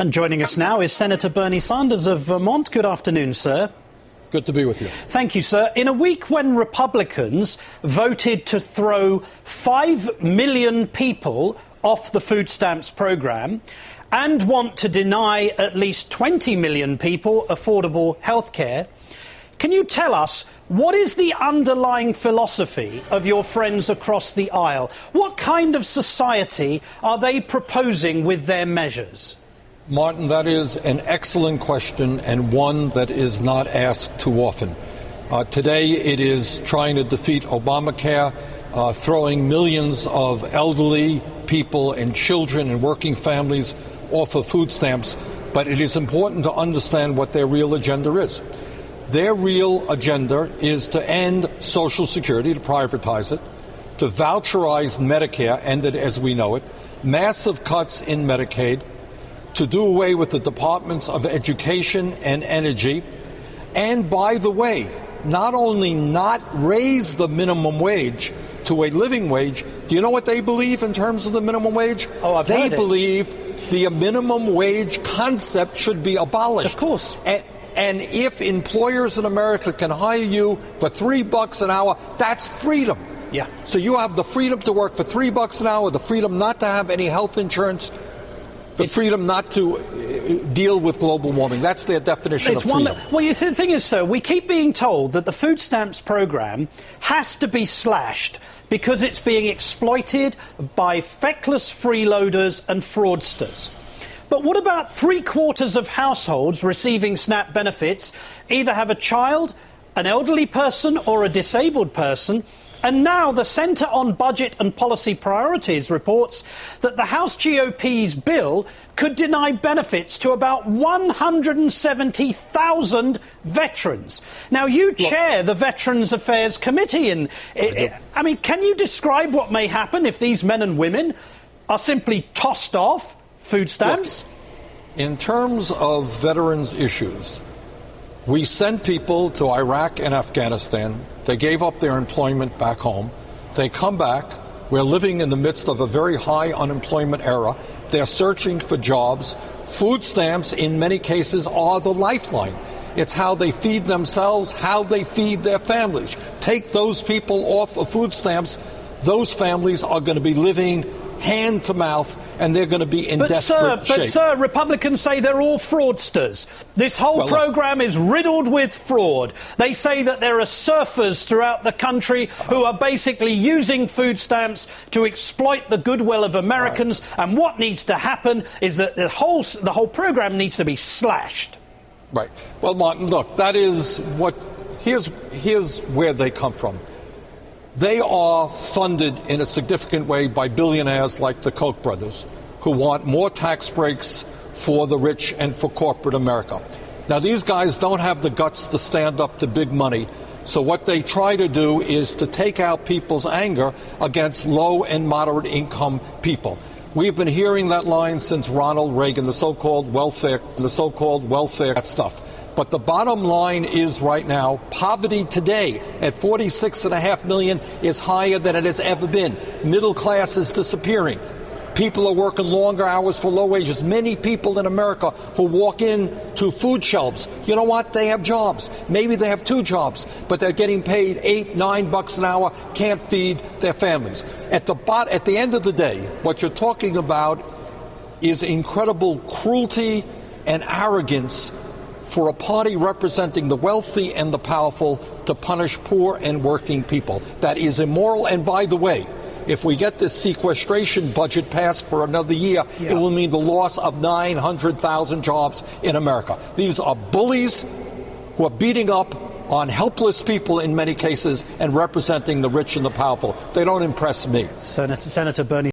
And joining us now is Senator Bernie Sanders of Vermont. Good afternoon, sir. Good to be with you. Thank you, sir. In a week when Republicans voted to throw 5 million people off the food stamps programme and want to deny at least 20 million people affordable health care, can you tell us what is the underlying philosophy of your friends across the aisle? What kind of society are they proposing with their measures? Martin, that is an excellent question and one that is not asked too often. Today it is trying to defeat Obamacare, throwing millions of elderly people and children and working families off of food stamps. But it is important to understand what their real agenda is. Their real agenda is to end Social Security, to privatize it, to voucherize Medicare, end it as we know it, massive cuts in Medicaid, to do away with the Departments of Education and Energy, and, by the way, not only not raise the minimum wage to a living wage. Do you know what they believe in terms of the minimum wage? Oh, I've heard it. They believe the minimum wage concept should be abolished. Of course. And if employers in America can hire you for $3 an hour, that's freedom. Yeah. So you have the freedom to work for $3 an hour, the freedom not to have any health insurance, the freedom not to deal with global warming. That's their definition of freedom. Well, you see, the thing is, sir, we keep being told that the food stamps programme has to be slashed because it's being exploited by feckless freeloaders and fraudsters. But what about 3/4 of households receiving SNAP benefits either have a child, an elderly person or a disabled person? And now the Centre on Budget and Policy Priorities reports that the House GOP's bill could deny benefits to about 170,000 veterans. Now, you chair the Veterans Affairs Committee. I mean, can you describe what may happen if these men and women are simply tossed off food stamps? Look, in terms of veterans' issues, we sent people to Iraq and Afghanistan. They gave up their employment back home. They come back. We're living in the midst of a very high unemployment era. They're searching for jobs. Food stamps, in many cases, are the lifeline. It's how they feed themselves, how they feed their families. Take those people off of food stamps, those families are going to be living hand to mouth, and they're going to be in desperate shape. But, sir, Republicans say they're all fraudsters. This whole programme is riddled with fraud. They say that there are surfers throughout the country who are basically using food stamps to exploit the goodwill of Americans, and what needs to happen is that the whole programme needs to be slashed. Right. Well, Martin, look, that is what... Here's where they come from. They are funded in a significant way by billionaires like the Koch brothers, who want more tax breaks for the rich and for corporate America. Now, these guys don't have the guts to stand up to big money, so what they try to do is to take out people's anger against low and moderate income people. We've been hearing that line since Ronald Reagan, the so-called welfare, that stuff. But the bottom line is right now, poverty today at 46.5 million is higher than it has ever been. Middle class is disappearing. People are working longer hours for low wages. Many people in America who walk into food shelves, you know what? They have jobs. Maybe they have 2 jobs, but they're getting paid $8, $9 an hour, can't feed their families. At the end of the day, what you're talking about is incredible cruelty and arrogance for a party representing the wealthy and the powerful to punish poor and working people. That is immoral. And by the way, if we get this sequestration budget passed for another year, it will mean the loss of 900,000 jobs in America. These are bullies who are beating up on helpless people in many cases and representing the rich and the powerful. They don't impress me. Senator Bernie